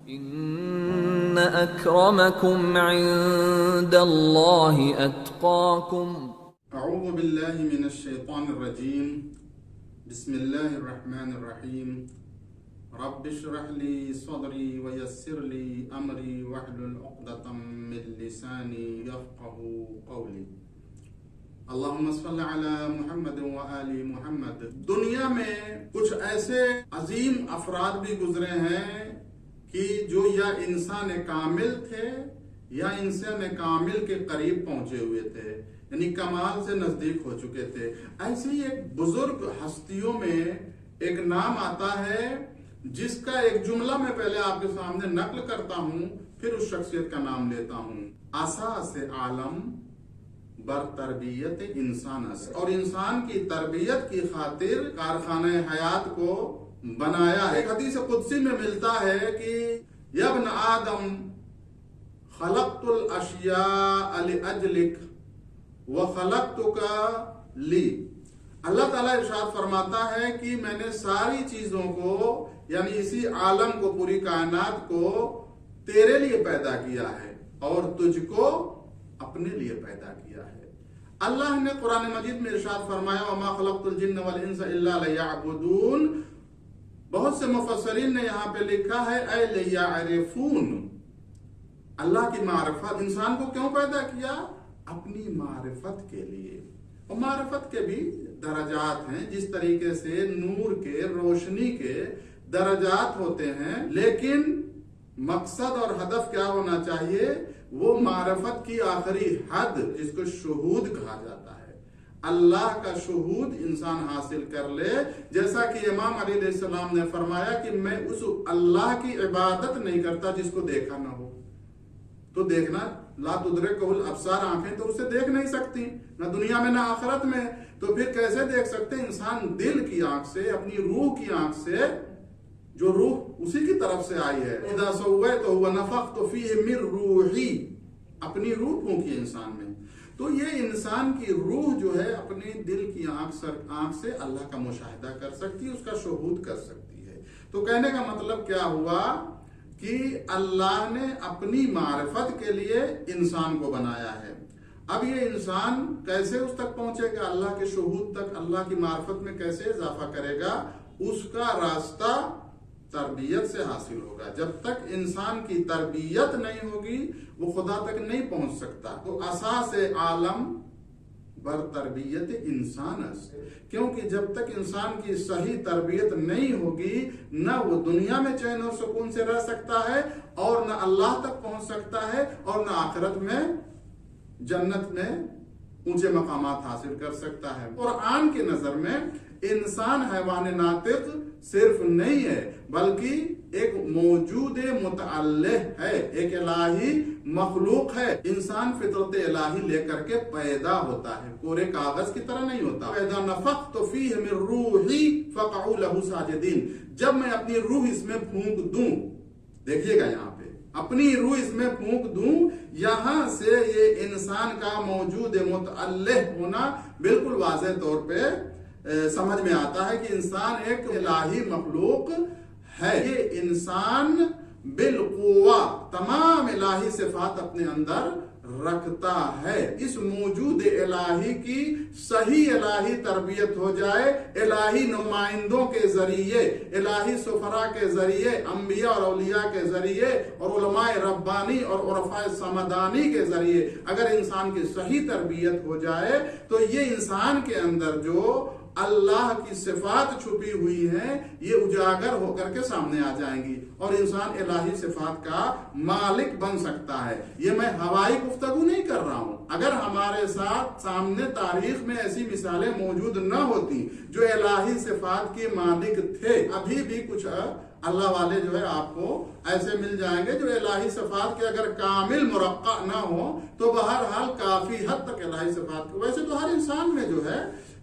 ان اکرمکم عند اللہ اتقاکم۔ اعوذ باللہ من الشیطان الرجیم، بسم اللہ الرحمن الرحیم۔ رب اشرح لی صدری ویسر لی امری واحلل عقدۃ من لسانی یفقهوا قولی۔ اللہم صل علی محمد و آل محمد۔ دنیا میں کچھ ایسے عظیم افراد بھی گزرے ہیں کہ جو یا انسان کامل تھے یا انسان کامل کے قریب پہنچے ہوئے تھے، یعنی کمال سے نزدیک ہو چکے تھے۔ ایسے ہی ایک بزرگ ہستیوں میں ایک نام آتا ہے جس کا ایک جملہ میں پہلے آپ کے سامنے نقل کرتا ہوں، پھر اس شخصیت کا نام لیتا ہوں۔ اساس عالم بر تربیت انسان است، اور انسان کی تربیت کی خاطر کارخانہ حیات کو بنایا ہے۔ ایک حدیث قدسی میں ملتا ہے کہ یا ابن آدم خلقت الاشیاء لاجلک وخلقتک لی۔ اللہ تعالیٰ ارشاد فرماتا ہے کہ میں نے ساری چیزوں کو، یعنی اسی عالم کو، پوری کائنات کو تیرے لیے پیدا کیا ہے اور تجھ کو اپنے لیے پیدا کیا ہے۔ اللہ نے قرآن مجید میں ارشاد فرمایا وما خلقت الجن والانس الا لیعبدون۔ بہت سے مفسرین نے یہاں پہ لکھا ہے اے لیعرفون، اللہ کی معرفت۔ انسان کو کیوں پیدا کیا؟ اپنی معرفت کے لیے۔ اور معرفت کے بھی درجات ہیں، جس طریقے سے نور کے، روشنی کے درجات ہوتے ہیں، لیکن مقصد اور ہدف کیا ہونا چاہیے؟ وہ معرفت کی آخری حد، جس کو شہود کہا جاتا ہے۔ اللہ کا شہود انسان حاصل کر لے، جیسا کہ امام علی علیہ السلام نے فرمایا کہ میں اس اللہ کی عبادت نہیں کرتا جس کو دیکھا نہ ہو۔ تو دیکھنا لا تدرکہ الابصار، آنکھیں تو اسے دیکھ نہیں سکتی، نہ دنیا میں نہ آخرت میں، تو پھر کیسے دیکھ سکتے؟ انسان دل کی آنکھ سے، اپنی روح کی آنکھ سے، جو روح اسی کی طرف سے آئی ہے۔ اذا سویتہ ونفخت فیہ من روحی، اپنی روح پھونکی انسان میں۔ تو یہ انسان کی روح جو ہے اپنی دل کی آنکھ سے اللہ کا مشاہدہ کر سکتی ہے، اس کا شہود کر سکتی ہے۔ تو کہنے کا مطلب کیا ہوا کہ اللہ نے اپنی معرفت کے لیے انسان کو بنایا ہے۔ اب یہ انسان کیسے اس تک پہنچے گا؟ اللہ کے شہود تک، اللہ کی معرفت میں کیسے اضافہ کرے گا؟ اس کا راستہ تربیت سے حاصل ہوگا۔ جب تک انسان کی تربیت نہیں ہوگی وہ خدا تک نہیں پہنچ سکتا۔ تو اساس عالم بر تربیت انسان است، کیونکہ جب تک انسان کی صحیح تربیت نہیں ہوگی نہ وہ دنیا میں چین اور سکون سے رہ سکتا ہے، اور نہ اللہ تک پہنچ سکتا ہے، اور نہ آخرت میں جنت میں اونچے مقامات حاصل کر سکتا ہے۔ قرآن کی نظر میں انسان حیوان ناطق صرف نہیں ہے، بلکہ ایک موجود متعلق ہے، ایک الہی مخلوق ہے۔ انسان فطرت الہی لے کر کے پیدا ہوتا ہے، کورے کاغذ کی طرح نہیں ہوتا۔ اذا نفخت فیہ من روحی فقعوا لہ ساجدین، جب میں اپنی روح اس میں پھونک دوں، دیکھیے گا یہاں پہ اپنی روح اس میں پھونک دوں، یہاں سے یہ انسان کا موجود متعلق ہونا بالکل واضح طور پہ سمجھ میں آتا ہے کہ انسان ایک الہی مخلوق ہے۔ یہ انسان بالقوہ تمام الہی صفات اپنے اندر رکھتا ہے۔ اس موجود الہی کی صحیح الہی تربیت ہو جائے، الہی نمائندوں کے ذریعے، الہی سفراء کے ذریعے، انبیاء اور اولیاء کے ذریعے، اور علماء ربانی اور عرفاء سمدانی کے ذریعے اگر انسان کی صحیح تربیت ہو جائے تو یہ انسان کے اندر جو اللہ کی صفات چھپی ہوئی ہیں یہ اجاگر ہو کر کے سامنے آ جائیں گی، اور انسان الہی صفات کا مالک بن سکتا ہے۔ یہ میں ہوائی گفتگو نہیں کر رہا ہوں۔ اگر ہمارے ساتھ سامنے تاریخ میں ایسی مثالیں موجود نہ ہوتی جو الہی صفات کے مالک تھے، ابھی بھی کچھ اللہ والے جو ہے آپ کو ایسے مل جائیں گے جو الہی صفات کے اگر کامل مرقع نہ ہو تو بہرحال کافی حد تک الہی صفات کو، ویسے تو ہر انسان میں جو ہے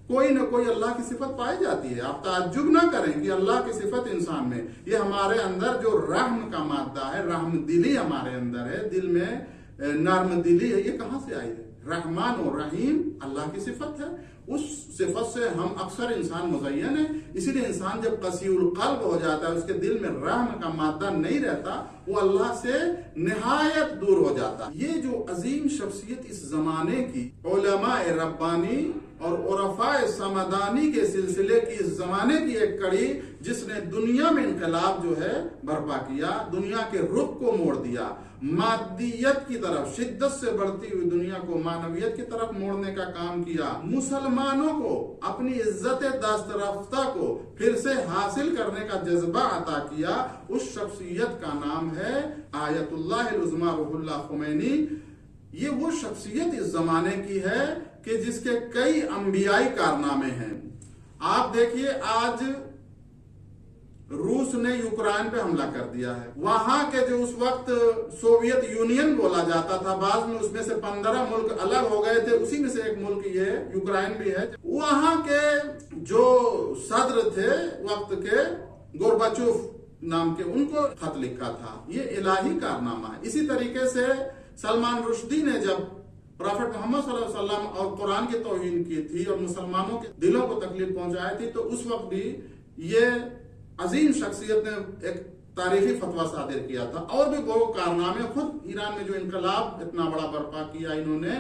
کوئی نہ کوئی اللہ کی صفت پائی جاتی ہے۔ آپ تعجب نہ کریں کہ اللہ کی صفت انسان میں، یہ ہمارے اندر جو رحم کا مادہ ہے، رحم دلی ہمارے اندر ہے، دل میں نرم دلی ہے، یہ کہاں سے آئی ہے؟ رحمان و رحیم اللہ کی صفت ہے، اس صفت سے ہم اکثر انسان مزین ہے. اسی لیے انسان جب قسی القلب ہو جاتا ہے، اس کے دل میں رحم کا مادہ نہیں رہتا، وہ اللہ سے نہایت دور ہو جاتا. یہ جو عظیم شخصیت اس زمانے کی علماء ربانی اور عرفاء سمدانی کے سلسلے کی اس زمانے کی ایک کڑی، جس نے دنیا میں انقلاب جو ہے برپا کیا، دنیا کے رخ کو موڑ دیا، مادیت کی طرف، شدت سے بڑھتی ہوئی دنیا کو معنویت کی طرف موڑنے کا کام کیا، مسلمانوں کو اپنی عزت دست رفتہ کو پھر سے حاصل کرنے کا جذبہ عطا کیا. اس شخصیت کا نام ہے آیت اللہ العظمیٰ روح اللہ خمینی. یہ وہ شخصیت اس زمانے کی ہے کہ جس کے کئی انبیائی کارنامے ہیں. آپ دیکھیے آج روس نے یوکرائن پہ حملہ کر دیا ہے. وہاں کے جو اس وقت سوویت یونین بولا جاتا تھا، بعد میں اس میں سے 15 ملک الگ ہو گئے تھے، اسی میں سے ایک ملک یہ یوکرائن بھی ہے. وہاں کے جو صدر تھے وقت کے، گورباچوف نام کے، ان کو خط لکھا تھا. یہ الہی کارنامہ ہے. اسی طریقے سے سلمان رشدی نے جب پروفٹ محمد صلی اللہ علیہ وسلم اور قرآن کی توہین کی تھی اور مسلمانوں کے دلوں کو تکلیف پہنچائی تھی، تو اس وقت بھی یہ عظیم شخصیت نے ایک تاریخی فتویٰ صادر کیا تھا. اور بھی وہ کارنامے، خود ایران میں جو انقلاب اتنا بڑا برپا کیا انہوں نے،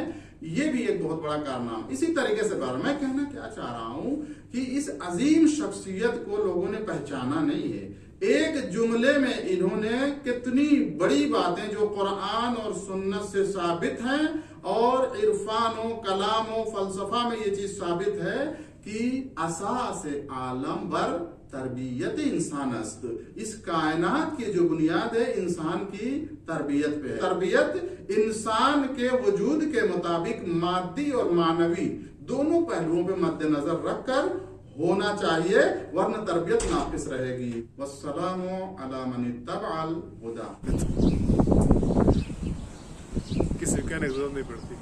یہ بھی ایک بہت بڑا کارنامہ. اسی طریقے سے میں کہنا کیا چاہ رہا ہوں کہ اس عظیم شخصیت کو لوگوں نے پہچانا نہیں ہے. ایک جملے میں انہوں نے کتنی بڑی باتیں جو قرآن اور سنت سے ثابت ہیں، اور عرفان و کلام و فلسفہ میں یہ چیز ثابت ہے کہ اساس عالم بر تربیت انسان است. اس کائنات کی جو بنیاد ہے انسان کی تربیت پہ ہے. تربیت انسان کے وجود کے مطابق مادی اور معنوی دونوں پہلوؤں پہ مد نظر رکھ کر ہونا چاہیے، ورنہ تربیت ناقص رہے گی. والسلام علی من اتبع الہدی. کسی کہنے کی ضرورت نہیں پڑتی.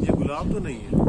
یہ گلاب تو نہیں ہے.